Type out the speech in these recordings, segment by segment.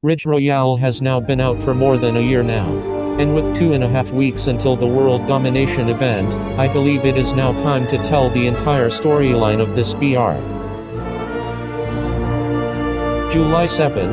Royale has now been out for more than a year now. And with 2.5 weeks until the World Domination event, I believe it is now time to tell the entire storyline of this BR. July 7th,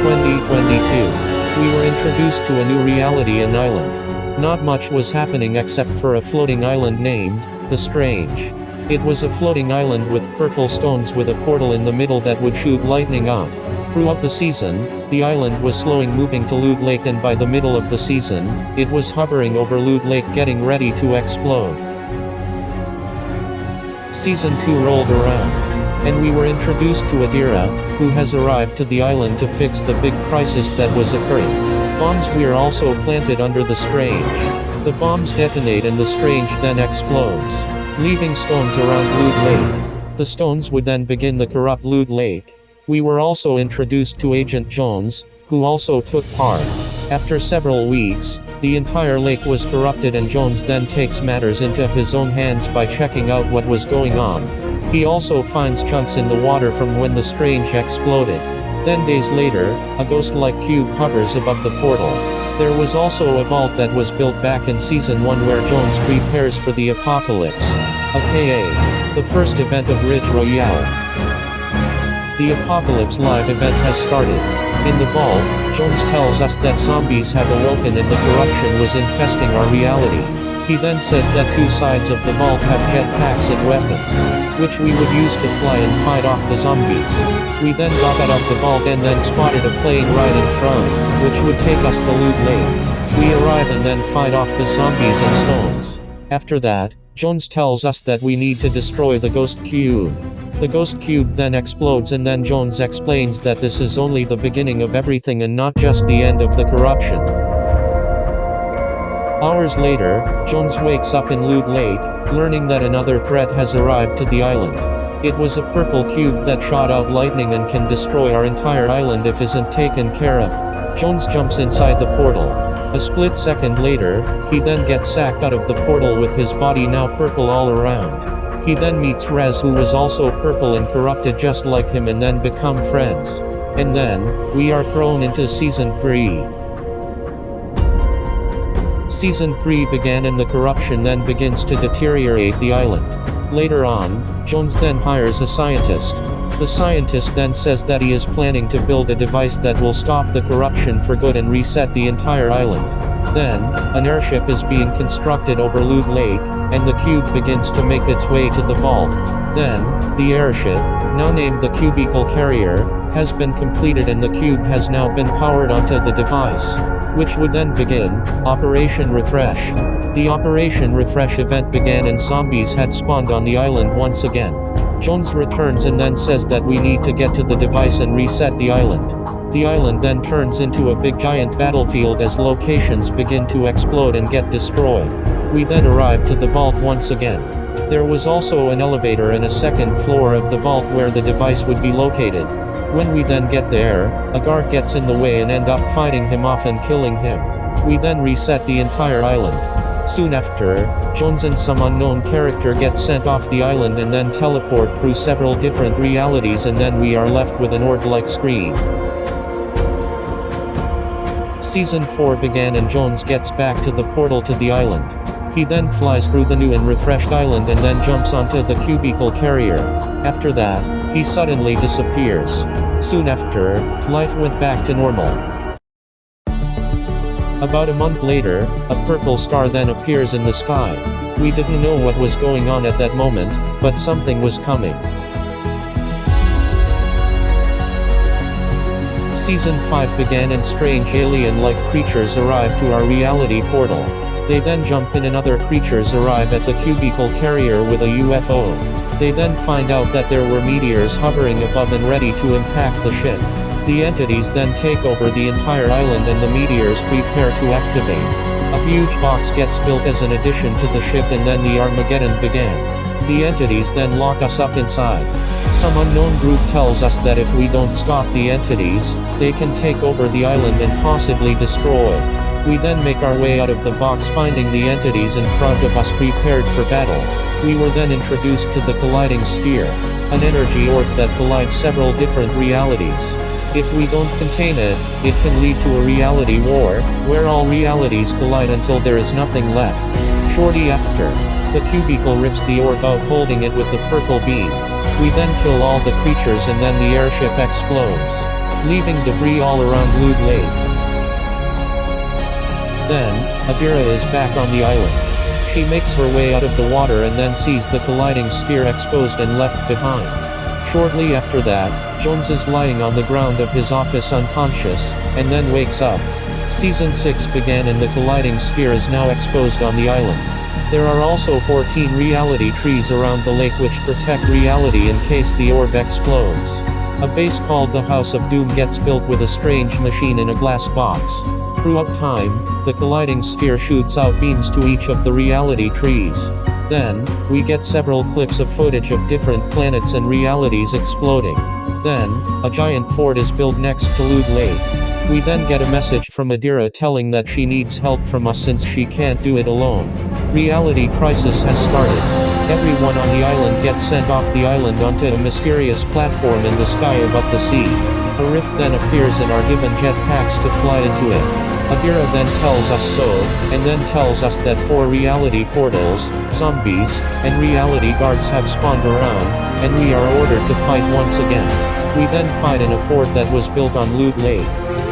2022. We were introduced to a new reality and island. Not much was happening except for a floating island named, The Strange. It was a floating island with purple stones with a portal in the middle that would shoot lightning out. Throughout the season, the island was slowly moving to Loot Lake, and by the middle of the season, it was hovering over Loot Lake getting ready to explode. Season 2 rolled around. And we were introduced to Adira, who has arrived to the island to fix the big crisis that was occurring. Bombs were also planted under the Strange. The bombs detonate and the Strange then explodes, leaving stones around Loot Lake. The stones would then begin the corrupt Loot Lake. We were also introduced to Agent Jones, who also took part. After several weeks, the entire lake was corrupted and Jones then takes matters into his own hands by checking out what was going on. He also finds chunks in the water from when the Strange exploded. Then days later, a ghost-like cube hovers above the portal. There was also a vault that was built back in Season 1 where Jones prepares for the apocalypse, aka the first event of Royale. The Apocalypse Live event has started. In the vault, Jones tells us that zombies have awoken and the corruption was infesting our reality. He then says that two sides of the vault have jetpacks and weapons, which we would use to fly and fight off the zombies. We then got out of the vault and then spotted a plane right in front, which would take us to Loot Lake. We arrive and then fight off the zombies and stones. After that, Jones tells us that we need to destroy the Ghost Cube. The Ghost Cube then explodes and then Jones explains that this is only the beginning of everything and not just the end of the corruption. Hours later, Jones wakes up in Loot Lake, learning that another threat has arrived to the island. It was a purple cube that shot out lightning and can destroy our entire island if isn't taken care of. Jones jumps inside the portal. A split second later, he then gets sacked out of the portal with his body now purple all around. He then meets Rez, who was also purple and corrupted just like him, and then become friends. And then, we are thrown into Season 3. Season 3 began and the corruption then begins to deteriorate the island. Later on, Jones then hires a scientist. The scientist then says that he is planning to build a device that will stop the corruption for good and reset the entire island. Then, an airship is being constructed over Loot Lake, and the cube begins to make its way to the vault. Then, the airship, now named the Cubicle Carrier, has been completed and the cube has now been powered onto the device, which would then begin Operation Refresh. The Operation Refresh event began and zombies had spawned on the island once again. Jones returns and then says that we need to get to the device and reset the island. The island then turns into a big giant battlefield as locations begin to explode and get destroyed. We then arrive to the vault once again. There was also an elevator and a second floor of the vault where the device would be located. When we then get there, a guard gets in the way and end up fighting him off and killing him. We then reset the entire island. Soon after, Jones and some unknown character get sent off the island and then teleport through several different realities, and then we are left with an orb-like screen. Season 4 began and Jones gets back to the portal to the island. He then flies through the new and refreshed island and then jumps onto the Cubicle Carrier. After that, he suddenly disappears. Soon after, life went back to normal. About a month later, a purple star then appears in the sky. We didn't know what was going on at that moment, but something was coming. Season 5 began and strange alien-like creatures arrived to our reality portal. They then jump in and other creatures arrive at the Cubicle Carrier with a UFO. They then find out that there were meteors hovering above and ready to impact the ship. The entities then take over the entire island and the meteors prepare to activate. A huge box gets built as an addition to the ship and then the Armageddon began. The entities then lock us up inside. Some unknown group tells us that if we don't stop the entities, they can take over the island and possibly destroy. We then make our way out of the box, finding the entities in front of us prepared for battle. We were then introduced to the colliding sphere, an energy orb that collides several different realities. If we don't contain it, it can lead to a reality war, where all realities collide until there is nothing left. Shortly after, the cubicle rips the orb out holding it with the purple beam. We then kill all the creatures and then the airship explodes, leaving debris all around Loot Lake. Then, Adira is back on the island. She makes her way out of the water and then sees the colliding sphere exposed and left behind. Shortly after that, Jones is lying on the ground of his office unconscious, and then wakes up. Season 6 began and the colliding sphere is now exposed on the island. There are also 14 reality trees around the lake which protect reality in case the orb explodes. A base called the House of Doom gets built with a strange machine in a glass box. Throughout time, the colliding sphere shoots out beams to each of the reality trees. Then, we get several clips of footage of different planets and realities exploding. Then, a giant fort is built next to Loot Lake. We then get a message from Adira telling that she needs help from us since she can't do it alone. Reality crisis has started. Everyone on the island gets sent off the island onto a mysterious platform in the sky above the sea. A rift then appears and are given jetpacks to fly into it. Adira then tells us so, and then tells us that 4 reality portals, zombies, and reality guards have spawned around, and we are ordered to fight once again. We then fight in a fort that was built on Loot Lake.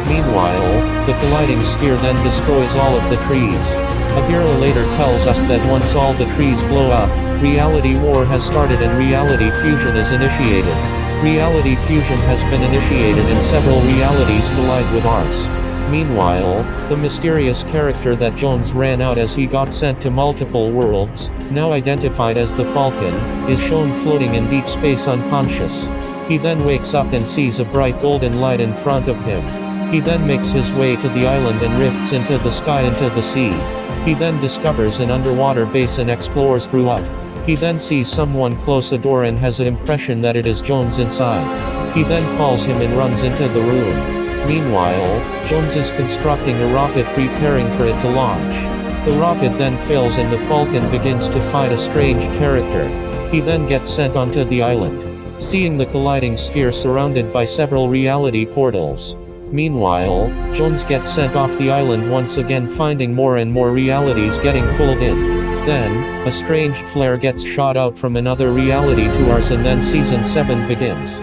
Meanwhile, the colliding sphere then destroys all of the trees. Adira later tells us that once all the trees blow up, reality war has started and reality fusion is initiated. Reality fusion has been initiated and several realities collide with ours. Meanwhile, the mysterious character that Jones ran out as he got sent to multiple worlds, now identified as the Falcon, is shown floating in deep space unconscious. He then wakes up and sees a bright golden light in front of him. He then makes his way to the island and rifts into the sky into the sea. He then discovers an underwater base and explores throughout. He then sees someone close a door and has an impression that it is Jones inside. He then calls him and runs into the room. Meanwhile, Jones is constructing a rocket preparing for it to launch. The rocket then fails and the Falcon begins to fight a strange character. He then gets sent onto the island, seeing the colliding sphere surrounded by several reality portals. Meanwhile, Jones gets sent off the island once again, finding more and more realities getting pulled in. Then, a strange flare gets shot out from another reality to ours and then Season 7 begins.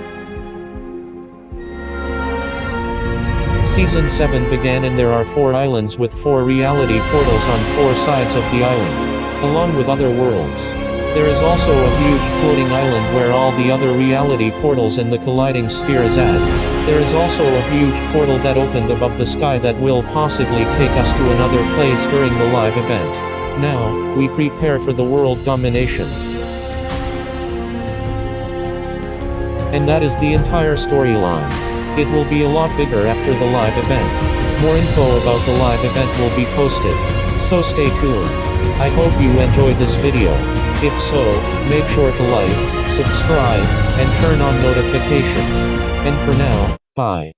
Season 7 began and there are 4 islands with 4 reality portals on 4 sides of the island, along with other worlds. There is also a huge floating island where all the other reality portals and the colliding sphere is at. There is also a huge portal that opened above the sky that will possibly take us to another place during the live event. Now, we prepare for the world domination. And that is the entire storyline. It will be a lot bigger after the live event. More info about the live event will be posted, so stay tuned. I hope you enjoyed this video. If so, make sure to like, subscribe, and turn on notifications. And for now, bye.